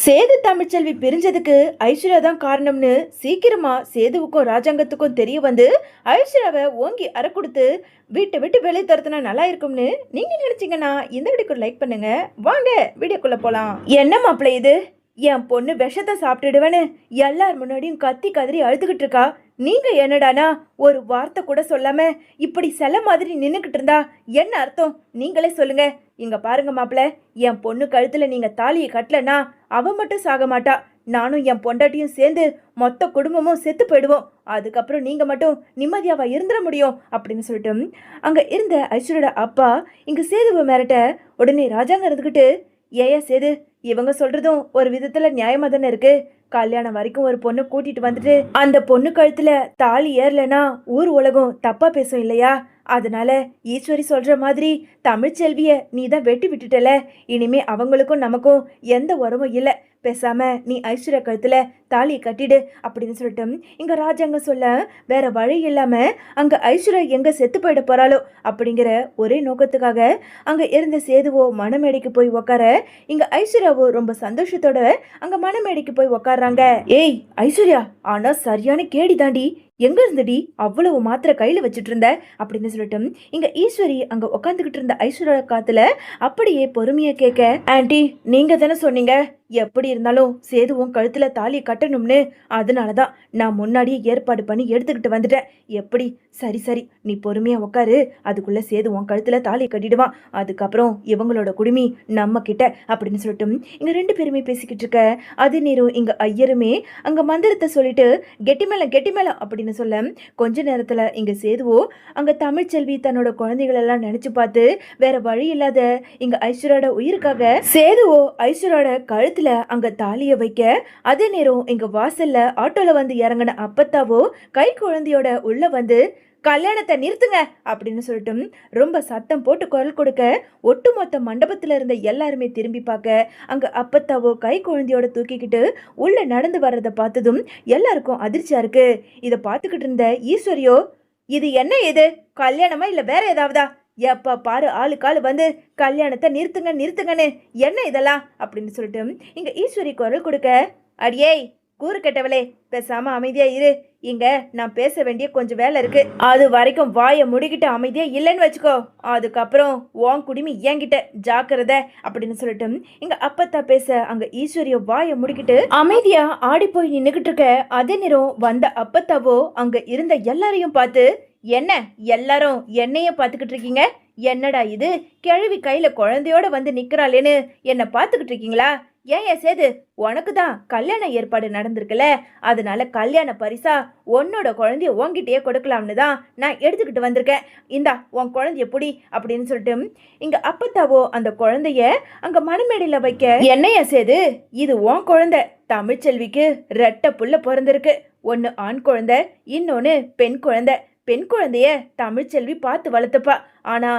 சேது தமிழ்ச்செல்வி பிரிஞ்சதுக்கு ஐஸ்வர்யா தான் காரணம்னு சீக்கிரமா சேதுவுக்கும் ராஜாங்கத்துக்கும் தெரிய வந்து ஐஸ்வர்யாவை ஓங்கி அறை கொடுத்து வீட்டை விட்டு வெளியே துரத்துனா நல்லா இருக்கும்னு நீங்க நினைச்சீங்கன்னா இந்த வீடியோக்கு லைக் பண்ணுங்க. வாங்க வீடியோக்குள்ள போலாம். என்ன மாப்பிள்ளை இது? என் பொண்ணு விஷத்தை சாப்பிட்டுடுவேன்னு எல்லார் முன்னாடியும் கத்தி கதறி அழுதுகிட்டு இருக்கா. நீங்க என்னடானா ஒரு வார்த்தை கூட சொல்லாம இப்படி செல மாதிரி நின்னுக்கிட்டு இருந்தா என்ன அர்த்தம்? நீங்களே சொல்லுங்க. இங்க பாருங்க மாப்பிள்ள, என் பொண்ணு கழுத்துல நீங்க தாலியை கட்டலனா அவ மட்டும் சாக மாட்டா, நானும் என் பொண்டாட்டியும் சேர்ந்து மொத்த குடும்பமும் செத்து போயிடுவோம். அதுக்கப்புறம் நீங்க மட்டும் நிம்மதியாவா இருந்துட முடியும் அப்படின்னு சொல்லிட்டு அங்க இருந்த ஐஸ்வர்யோட அப்பா இங்க சேதுவை மிரட்ட உடனே ராஜாங்க இருந்துக்கிட்டு, ஏயா சேது, இவங்க சொல்றதும் ஒரு விதத்துல நியாயமா தானே இருக்கு. கல்யாணம் வரைக்கும் ஒரு பொண்ணு கூட்டிட்டு வந்துட்டு அந்த பொண்ணு கழுத்துல தாலி ஏறலனா ஊர் உலகம் தப்பா பேசும் இல்லையா? அதனால ஈஸ்வரி சொல்ற மாதிரி தமிழ்ச்செல்விய நீ தான் வெட்டி விட்டுட்டல, இனிமே அவங்களுக்கும் நமக்கும் எந்த உறவும் இல்லை. பேசாம நீ ஐஸ்வர்யா கழுத்துல தாலியை கட்டிடு அப்படின்னு சொல்லிட்டு இங்க ராஜாங்க சொல்ல வேற வழி இல்லாம அங்க ஐஸ்வர்யா எங்க செத்து போயிட போறாளோ அப்படிங்கிற ஒரே நோக்கத்துக்காக அங்க இருந்த சேதுவோ மணமேடைக்கு போய் உக்கார இங்க ஐஸ்வர்யாவோ ரொம்ப சந்தோஷத்தோட அங்க மணமேடைக்கு போய் உக்காடுறாங்க. ஏய் ஐஸ்வர்யா, ஆனா சரியான கேடி தாண்டி, எங்க இருந்தடி அவ்வளவு மாத்திரை கையில வச்சுட்டு இருந்த அப்படின்னு சொல்லிட்டு இங்க ஈஸ்வரி அங்க உட்காந்துக்கிட்டு இருந்த ஐஸ்வர்யா காத்துல அப்படியே பொறுமையா கேட்க, ஆண்டி நீங்க தானே சொன்னீங்க எப்படி இருந்தாலும் சேதுவும் கழுத்துல தாலி கட்டணும்னு, அதனாலதான் நான் முன்னாடியே ஏற்பாடு பண்ணி எடுத்துக்கிட்டு வந்துட்டேன். எப்படி? சரி சரி, நீ பொறுமையா உட்காரு, அதுக்குள்ள சேதுவும் கழுத்துல தாலி கட்டிடுவான், அதுக்கப்புறம் இவங்களோட குடுமி நம்ம கிட்ட அப்படின்னு சொல்லிட்டு இங்க ரெண்டு பேருமே பேசிக்கிட்டு இருக்க அதே நேரம் இங்க ஐயருமே அங்க மந்திரத்தை சொல்லிட்டு கெட்டி மேளம் அப்படின்னு சொல்ல கொஞ்ச நேரத்துல இங்க சேதுவோ அங்க தமிழ்ச்செல்வி தன்னோட குழந்தைகள் எல்லாம் நினைச்சு பார்த்து வேற வழி இல்லாத இங்க ஐஸ்வர்யோட உயிருக்காக சேதுவோ ஐஸ்வர்யோட கழுத்துல அங்க தாலிய வைக்க அதே நேரம் இங்க வாசல்ல ஆட்டோல வந்து இறங்கின அப்பத்தாவோ கை குழந்தையோட உள்ள வந்து கல்யாணத்தை நிறுத்துங்க அப்படின்னு சொல்லிட்டு ரொம்ப சத்தம் போட்டு குரல் கொடுக்க ஒட்டுமொத்த மண்டபத்துல இருந்த எல்லாருமே திரும்பி பார்க்க அங்க அப்பத்தாவோ கை குழந்தையோட தூக்கிக்கிட்டு உள்ள நடந்து வர்றதை பார்த்ததும் எல்லாருக்கும் அதிர்ச்சியா இருக்கு. இதை பார்த்துக்கிட்டு இருந்த ஈஸ்வரியோ, இது என்ன, இது கல்யாணமா இல்ல வேற ஏதாவதா? எப்ப பாரு ஆளுக்காளு வந்து கல்யாணத்தை நிறுத்துங்கன்னு என்ன இதெல்லாம் அப்படின்னு சொல்லிட்டு இங்க ஈஸ்வரி குரல் கொடுக்க, அடியே கூறு கெட்டவளே, பேசாம அமைதியா இரு, இங்க நான் பேச வேண்டிய கொஞ்சம் வேலை இருக்கு, அது வரைக்கும் வாயை முடிக்கிட்டு அமைதியா இல்லைன்னு வச்சுக்கோ, அதுக்கப்புறம் உன் குடிமி ஏங்கிட்ட ஜாக்கிரதை அப்படின்னு சொல்லிட்டு இங்க அப்பத்தா பேச அங்க ஈஸ்வரிய வாயை முடிக்கிட்டு அமைதியா ஆடி போய் நின்னுகிட்டு இருக்க அதே நேரம் வந்த அப்பத்தாவோ அங்க இருந்த எல்லாரையும் பார்த்து, என்ன எல்லாரும் என்னைய பார்த்துக்கிட்டு இருக்கீங்க? என்னடா இது, கிழவி கையில குழந்தையோட வந்து நிக்கிறாளேன்னு என்ன பார்த்துக்கிட்டு இருக்கீங்களா? ஏன் சேது, உனக்கு தான் கல்யாண ஏற்பாடு நடந்திருக்குல்ல, அதனால கல்யாண பரிசா உன்னோட குழந்தைய உன்கிட்டயே கொடுக்கலாம்னு தான் நான் எடுத்துக்கிட்டு வந்திருக்கேன். இந்தா உன் குழந்தைய புடி அப்படின்னு சொல்லிட்டு இங்க அப்பத்தாவோ அந்த குழந்தைய அங்க மணமேடையில வைக்க, என்னையா சேது, இது உன் குழந்தை, தமிழ்ச்செல்விக்கு ரெட்டை புள்ள பிறந்திருக்கு, ஒன்னு ஆண் குழந்தை இன்னொன்னு பெண் குழந்தை. பெண் குழந்தைய தமிழ்ச்செல்வி பார்த்து வளர்த்துப்பா, ஆனா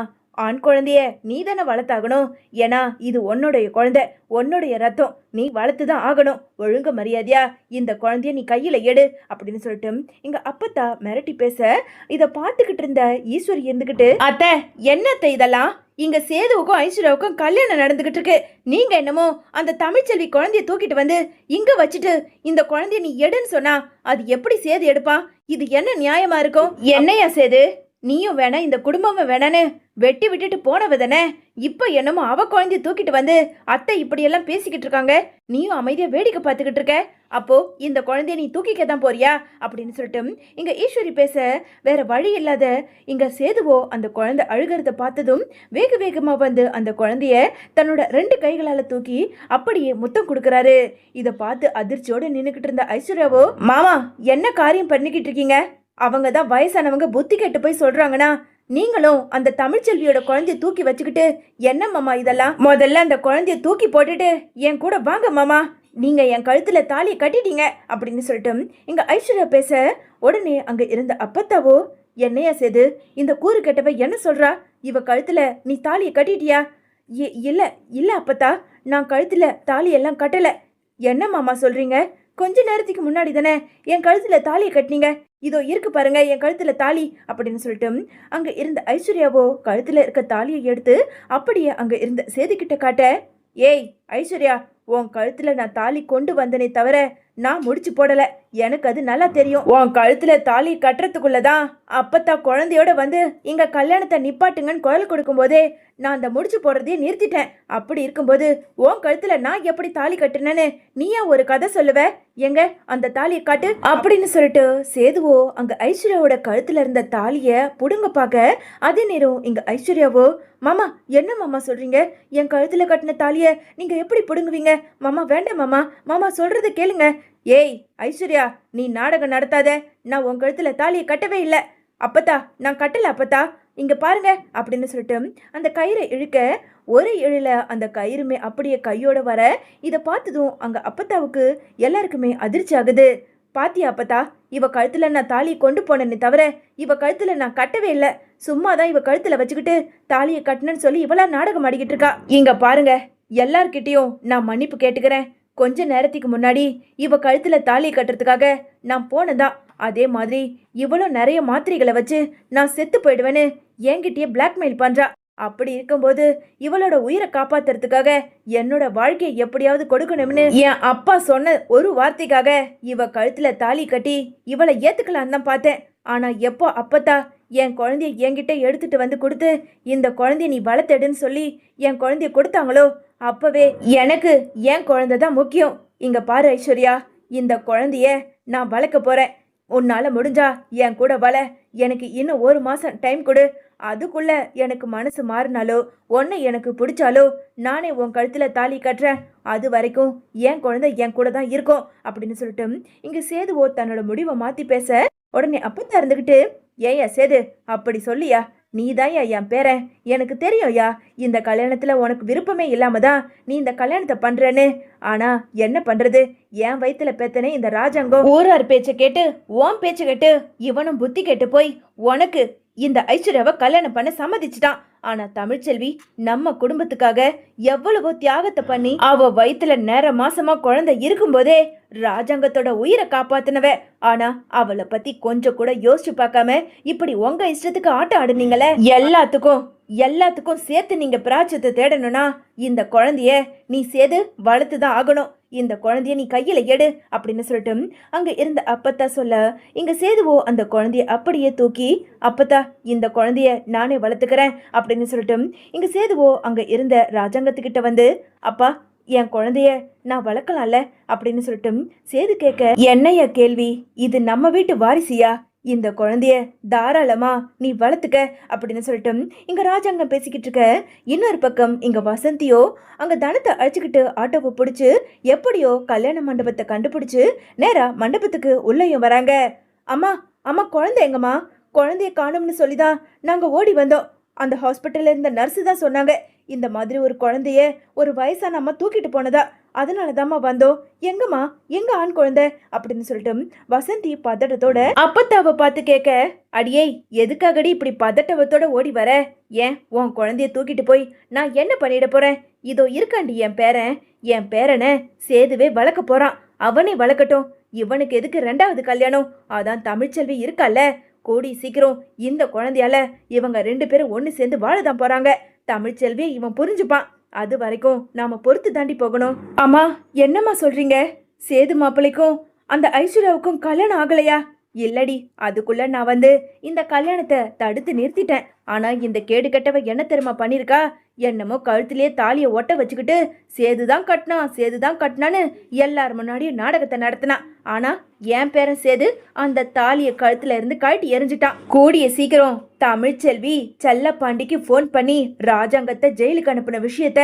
ஆண் குழந்தைய நீ தானே வளர்த்தாகணும், ஏன்னா இது உன்னுடைய குழந்தை, உன்னுடைய ரத்தம், நீ வளர்த்துதான் ஆகணும். ஒழுங்கு மரியாதையா இந்த குழந்தைய நீ கையில எடு அப்படின்னு சொல்லிட்டு இங்க அப்பத்தா மிரட்டி பேச இத பார்த்துக்கிட்டு இருந்த ஈஸ்வரி இருந்துகிட்டு, அத்தை என்னத்தை இதெல்லாம், இங்க சேதுவுக்கும் ஐஸ்வர்யாவுக்கும் கல்யாணம் நடந்துகிட்டு இருக்கு, நீங்க என்னமோ அந்த தமிழ்ச்செல்வி குழந்தைய தூக்கிட்டு வந்து இங்க வச்சுட்டு இந்த குழந்தைய நீ எடுன்னு சொன்னா அது எப்படி சேது எடுப்பான்? இது என்ன நியாயமா இருக்கும்? என்னையா சேது, நீயும் வேணா இந்த குடும்பமும் வேணான்னு வெட்டி விட்டுட்டு போனவ தானே, இப்ப என்னமோ அவ குழந்தைய தூக்கிட்டு வந்து அத்தை இப்படியெல்லாம் பேசிக்கிட்டு இருக்காங்க, நீயும் அமைதியா வேடிக்கை பார்த்துக்கிட்டு இருக்க, அப்போ இந்த குழந்தைய நீ தூக்கிக்க தான் போறியா அப்படின்னு சொல்லிட்டு இங்க ஈஸ்வரி பேச வேற வழி இல்லாத இங்க சேதுவோ அந்த குழந்தை அழுகிறத பார்த்ததும் வேக வேகமா வந்து அந்த குழந்தைய தன்னோட ரெண்டு கைகளால தூக்கி அப்படியே முத்தம் கொடுக்கறாரு. இத பார்த்து அதிர்ச்சியோட நின்னுக்கிட்டு இருந்த ஐஸ்வர்யாவோ, மாமா என்ன காரியம் பண்ணிக்கிட்டு இருக்கீங்க? அவங்க தான் வயசானவங்க புத்தி கெட்டு போய் சொல்றாங்கன்னா நீங்களும் அந்த தமிழ்ச்செல்வியோட குழந்தைய தூக்கி வச்சுக்கிட்டு என்ன மாமா இதெல்லாம்? முதல்ல அந்த குழந்தைய தூக்கி போட்டுட்டு என் கூட வாங்க மாமா, நீங்க என் கழுத்துல தாலியை கட்டிட்டீங்க அப்படின்னு சொல்லிட்டு இங்க ஐஸ்வர்யா பேச உடனே அங்க இருந்த அப்பத்தாவோ, என்னையா சேது, இந்த கூறு கெட்டவ என்ன சொல்றா? இவ கழுத்துல நீ தாலியை கட்டிட்டியா? இல்ல இல்ல அப்பத்தா, நான் கழுத்துல தாலி எல்லாம் கட்டல. என்ன மாமா சொல்றீங்க? கொஞ்ச நேரத்துக்கு முன்னாடி தானே என் கழுத்துல தாலியை கட்டினீங்க, இதோ இருக்கு பாருங்க என் கழுத்துல தாலி அப்படின்னு சொல்லிட்டு அங்க இருந்த ஐஸ்வர்யாவோ கழுத்துல இருக்க தாலியை எடுத்து அப்படியே அங்க இருந்த சேது கிட்ட காட்ட, ஏய் ஐஸ்வர்யா, உன் கழுத்துல நான் தாலி கொண்டு வந்தனே தவிர நான் முடிச்சு போடல. எனக்கு அது நல்லா தெரியும். உன் கழுத்துல தாலி கட்டுறதுக்குள்ளதான் அப்பத்தா குழந்தையோட வந்து இங்க கல்யாணத்தை நிப்பாட்டுங்கன்னு குரல் கொடுக்கும் போதே நான் அந்த முடிச்சு போடுறதையே நிறுத்திட்டேன். அப்படி இருக்கும்போது உன் கழுத்துல நான் எப்படி தாலி கட்டுனேன்னு நீயா ஒரு கதை சொல்லுவ? எங்க அந்த தாலியை காட்டு அப்படின்னு சொல்லிட்டு சேதுவோ அங்க ஐஸ்வர்யாவோட கழுத்துல இருந்த தாலிய புடுங்க பார்க்க, அதே நேரம் இங்க ஐஸ்வர்யாவோ, மாமா என்ன மாமா சொல்றீங்க? என் கழுத்துல கட்டின தாலிய நீங்க எப்படி புடுங்குவீங்க? மாமா வேண்டாம் மாமா, மாமா சொல்றத கேளுங்க. ஏய் ஐஸ்வர்யா, நீ நாடகம் நடத்தாத. நான் உன் கழுத்துல தாலியை கட்டவே இல்லை. அப்பத்தா நான் கட்டல அப்பத்தா, இங்க பாருங்க அப்படின்னு சொல்லிட்டு அந்த கயிறை இழுக்க, ஒரு இழுல அந்த கயிறுமே அப்படியே கையோட வர, இதை பார்த்ததும் அங்க அப்பத்தாவுக்கு எல்லாருக்குமே அதிர்ச்சி ஆகுது. பாத்தியா அப்பத்தா, இவ கழுத்துல நான் தாலியை கொண்டு போனேன்னு தவிர இவ கழுத்துல நான் கட்டவே இல்லை. சும்மாதான் இவ கழுத்துல வச்சுக்கிட்டு தாலியை கட்டணும்னு சொல்லி இவளா நாடகம் ஆடிக்கிட்டு இருக்கா. இங்க பாருங்க, எல்லார்கிட்டையும் நான் மன்னிப்பு கேட்டுக்கிறேன். கொஞ்ச நேரத்துக்கு முன்னாடி இவ கழுத்துல தாலியை கட்டுறதுக்காக நான் போனதான். அதே மாதிரி இவளும் நிறைய மாத்திரைகளை வச்சு நான் செத்து போயிடுவேன்னு என்கிட்டயே பிளாக்மெயில் பண்றா. அப்படி இருக்கும்போது இவளோட உயிரை காப்பாத்துறதுக்காக என்னோட வாழ்க்கையை எப்படியாவது கொடுக்கணும்னு என் அப்பா சொன்ன ஒரு வார்த்தைக்காக இவ கழுத்துல தாலி கட்டி இவளை ஏத்துக்கலான்னு தான் பார்த்தேன். ஆனா எப்போ அப்பத்தா என் குழந்தைய என்கிட்ட எடுத்துட்டு வந்து கொடுத்து இந்த குழந்தைய நீ வளர்த்தெடுன்னு சொல்லி என் குழந்தைய கொடுத்தாங்களோ, அப்பவே எனக்கு என் குழந்தை தான் முக்கியம். இங்க பாரு ஐஸ்வர்யா, இந்த குழந்தைய நான் வளர்க்க போறேன். உன்னால முடிஞ்சா என் கூட வள. எனக்கு இன்னும் 1 மாசம் டைம் கொடு. அதுக்குள்ள எனக்கு மனசு மாறினாலோ ஒன்னு எனக்கு பிடிச்சாலோ நானே உன் கழுத்துல தாலி கட்டுறேன். அது வரைக்கும் என் குழந்தை என் கூட தான் இருக்கும் அப்படின்னு சொல்லிட்டு இங்க சேதுவோ தன்னோட முடிவை மாத்தி பேச, உடனே அப்பத்தா இருந்துகிட்டு, ஏயா சேது அப்படி சொல்லியா? நீதாயா என் பேரன், எனக்கு தெரியும்யா. இந்த கல்யாணத்துல உனக்கு விருப்பமே இல்லாம தான் நீ இந்த கல்யாணத்தை பண்றேன்னு. ஆனா என்ன பண்றது, என் வயித்துல பெத்தனே இந்த ராஜாங்கம் ஊரார் பேச்ச கேட்டு உன் பேச்ச கேட்டு இவனும் புத்தி கேட்டு போய் உனக்கு இந்த ஐஸ்வர்யாவை கல்யாணம் பண்ண சம்மதிச்சிட்டான். ஆனா தமிழ்ச்செல்வி நம்ம குடும்பத்துக்காக எவ்வளவோ தியாகத்தை பண்ணி அவ வயித்துல நேர மாசமா குழந்தை இருக்கும்போதே ராஜாங்கத்தோட உயிரை காப்பாத்தினவ. ஆனா அவளை பத்தி கொஞ்சம் கூட யோசிச்சு பார்க்காம இப்படி உங்க இஷ்டத்துக்கு ஆட்டம் ஆடுனீங்களே. எல்லாத்துக்கும் சேர்த்து நீங்க பிராச்சத்தை தேடணும்னா இந்த குழந்தைய நீ சேது வளர்த்துதான் ஆகணும். இந்த குழந்தைய நீ கையில எடு அப்படின்னு சொல்லிட்டு அங்க இருந்த அப்பத்தா சொல்ல, இங்க சேதுவோ அந்த குழந்தைய அப்படியே தூக்கி, அப்பத்தா இந்த குழந்தைய நானே வளர்த்துக்கிறேன் அப்படின்னு சொல்லிட்டு இங்க சேதுவோ அங்க இருந்த ராஜாங்கத்துக்கிட்ட வந்து, அப்பா என் குழந்தைய நான் வளர்க்கலாம்ல அப்படின்னு சொல்லிட்டு சேது கேட்க, என்னையா கேள்வி, இது நம்ம வீட்டு வாரிசியா? இந்த குழந்தைய தாராளமா நீ வளர்த்துக்க அப்படின்னு சொல்லிட்டு இங்க ராஜாங்கம் பேசிக்கிட்டு இருக்க. இன்னொரு பக்கம் இங்க வசந்தியோ அங்க தனத்தை அழைச்சிக்கிட்டு ஆட்டோவை பிடிச்சு எப்படியோ கல்யாண மண்டபத்தை கண்டுபிடிச்சு நேரா மண்டபத்துக்கு உள்ளேயும் வராங்க. அம்மா அம்மா குழந்தை எங்கம்மா? குழந்தைய காணும்னு சொல்லிதான் நாங்க ஓடி வந்தோம். அந்த ஹாஸ்பிட்டல்ல இருந்த நர்ஸு தான் சொன்னாங்க, இந்த மாதிரி ஒரு குழந்தைய ஒரு வயசான அம்மா தூக்கிட்டு போனதா. அதனாலதாம்மா வந்தோம். எங்கம்மா, எங்க ஆண் குழந்தை அப்படின்னு சொல்லிட்டு வசந்தி பதட்டத்தோட அப்பத்தாவை பார்த்து கேட்க, அடியே எதுக்காகடி இப்படி பதட்டவத்தோட ஓடி வர? ஏன் உன் குழந்தைய தூக்கிட்டு போய் நான் என்ன பண்ணிட போறேன்? இதோ இருக்காண்டி என் பேரனை சேதுவே வளர்க்க போறான். அவனே வளர்க்கட்டும். இவனுக்கு எதுக்கு 2வது கல்யாணம்? அதான் தமிழ்ச்செல்வி இருக்கல்ல, கூடி சீக்கிரம் இந்த குழந்தையால இவங்க 2 பேரும் ஒன்று சேர்ந்து வாழதான் போறாங்க. தமிழ்ச்செல்வியை இவன் புரிஞ்சுப்பான். அது வரைக்கும் நாம பொறுத்து தாண்டி போகணும். அம்மா என்னம்மா சொல்றீங்க? சேது மாப்பிள்ளைக்கும் அந்த ஐஸ்வர்யாவுக்கும் கல்யாணம் ஆகலையா? இல்லடி, அதுக்குள்ள நான் வந்து இந்த கல்யாணத்தை தடுத்து நிறுத்திட்டேன். ஆனா இந்த கேடு கெட்டவ என்ன தெரியுமா பண்ணிருக்கா? என்னமோ கழுத்திலேயே தாலியை ஒட்ட வச்சுக்கிட்டு சேதுதான் கட்டினான்னு எல்லார் முன்னாடியும் நாடகத்தை நடத்தினா. ஆனா என் பேரன் சேது அந்த தாலியை கழுத்துல இருந்து கழட்டி எரிஞ்சிட்டான். கூடிய சீக்கிரம் தமிழ்ச்செல்வி செல்லப்பாண்டிக்கு போன் பண்ணி ராஜாங்கத்தை ஜெயிலுக்கு அனுப்பின விஷயத்த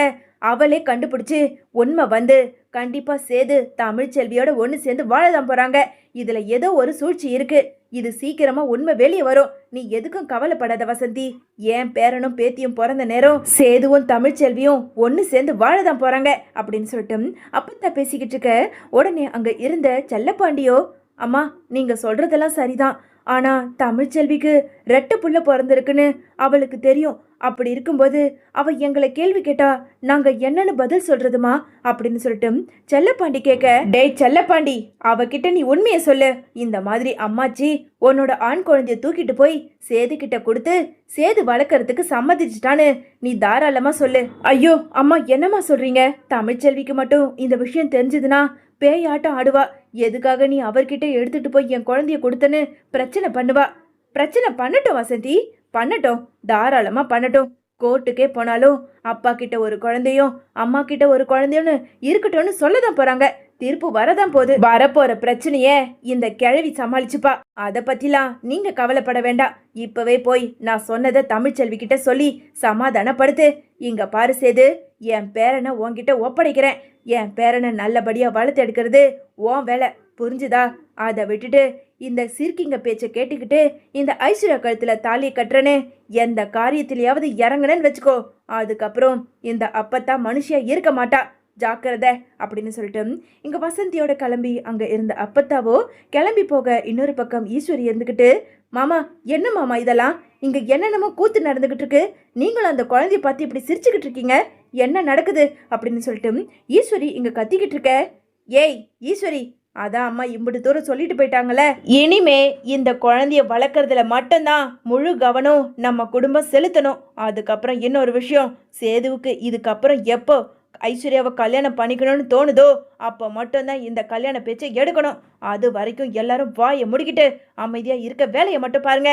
அவளே கண்டுபிடிச்சு உண்மை வந்து கண்டிப்பா சேது தமிழ்ச்செல்வியோட ஒன்று சேர்ந்து வாழதான் போறாங்க. இதுல ஏதோ ஒரு சூழ்ச்சி இருக்கு. இது சீக்கிரமா உண்மை வெளியே வரும். நீ எதுக்கும் கவலைப்படாத வசந்தி. என் பேரனும் பேத்தியும் பிறந்த நேரம் சேதுவும் தமிழ்ச்செல்வியும் ஒன்று சேர்ந்து வாழதான் போறாங்க அப்படின்னு சொல்லிட்டு அப்பத்தான் பேசிக்கிட்டு இருக்க. உடனே அங்க இருந்த செல்லப்பாண்டியோ, அம்மா நீங்க சொல்றதெல்லாம் சரிதான். ஆனா தமிழ்ச்செல்விக்கு 2 புள்ள பிறந்திருக்குன்னு அவளுக்கு தெரியும். அப்படி இருக்கும்போது அவ எங்களை கேள்வி கேட்டா நாங்க என்னன்னு பதில் சொல்றதுமா அப்படின்னு சொல்லிட்டு செல்லப்பாண்டி கேட்க, டேய் செல்லப்பாண்டி, அவகிட்ட நீ உண்மையை சொல்லு. இந்த மாதிரி அம்மாச்சி உன்னோட ஆண் குழந்தைய தூக்கிட்டு போய் சேது கிட்ட கொடுத்து சேது வளர்க்கறதுக்கு சம்மதிச்சுட்டான்னு நீ தாராளமா சொல்லு. ஐயோ அம்மா, என்னம்மா சொல்றீங்க? தமிழ்ச்செல்விக்கு மட்டும் இந்த விஷயம் தெரிஞ்சதுன்னா பேயாட்டம் ஆடுவா. எதுக்காக நீ அவர்கிட்ட எடுத்துட்டு போய் என் குழந்தைய கொடுத்தன்னு பிரச்சனை பண்ணுவா. பிரச்சனை பண்ணட்டும் வசந்தி, பண்ணட்டும், தாராளமா பண்ணட்டும். கோர்ட்டுக்கே போனாலும் அப்பா கிட்ட ஒரு குழந்தையும் அம்மா கிட்ட ஒரு குழந்தையும் இருக்கட்டும்னு சொல்லதான் போறாங்க. தீர்ப்பு வரதான் போகுது. வரப்போற பிரச்சனைய இந்த கிழவி சமாளிச்சுப்பா. அத பத்திலாம் நீங்க கவலைப்பட வேண்டாம். இப்பவே போய் நான் சொன்னதை தமிழ்ச்செல்வி கிட்ட சொல்லி சமாதானப்படுத்து. இங்க பாரு சேது, என் பேரனை உன்கிட்ட ஒப்படைக்கிறேன். என் பேரனை நல்லபடியா வளர்த்து எடுக்கிறது உன் வேலை, புரிஞ்சுதா? அதை விட்டுட்டு இந்த சிரிக்கிங்க பேச்சை கேட்டுக்கிட்டு இந்த ஐஸ்வர்யா கழுத்துல தாலியை கட்டுறேன்னு எந்த காரியத்திலேயாவது இறங்குனேன்னு வச்சுக்கோ, அதுக்கப்புறம் இந்த அப்பத்தா மனுஷியா இருக்க மாட்டா, ஜாக்கிரதை அப்படின்னு சொல்லிட்டு இங்க வசந்தியோட கிளம்பி அங்க இருந்த அப்பத்தாவோ கிளம்பி போக இன்னொரு பக்கம் ஈஸ்வரி இருந்துகிட்டு, மாமா என்ன மாமா இதெல்லாம், இங்க என்னென்னமோ கூத்து நடந்துகிட்டு இருக்கு, நீங்களும் அந்த குழந்தைய பார்த்து இப்படி சிரிச்சுக்கிட்டு இருக்கீங்க, என்ன நடக்குது அப்படின்னு சொல்லிட்டு ஈஸ்வரி இங்க கத்திக்கிட்டு இருக்க. ஏய் ஈஸ்வரி, அதான் அம்மா இம்புட்டு தூரம் சொல்லிட்டு போயிட்டாங்கல்ல, இனிமே இந்த குழந்தைய வளர்க்கறதுல மட்டும்தான் முழு கவனம் நம்ம குடும்பம் செலுத்தணும். அதுக்கப்புறம் இன்னொரு விஷயம், சேதுவுக்கு இதுக்கப்புறம் எப்போ ஐஸ்வர்யாவை கல்யாணம் பண்ணிக்கணும்னு தோணுதோ அப்போ மட்டும்தான் இந்த கல்யாண பேச்சை எடுக்கணும். அது வரைக்கும் எல்லாரும் வாயை முடிக்கிட்டு அமைதியா இருக்க வேலையை மட்டும் பாருங்க.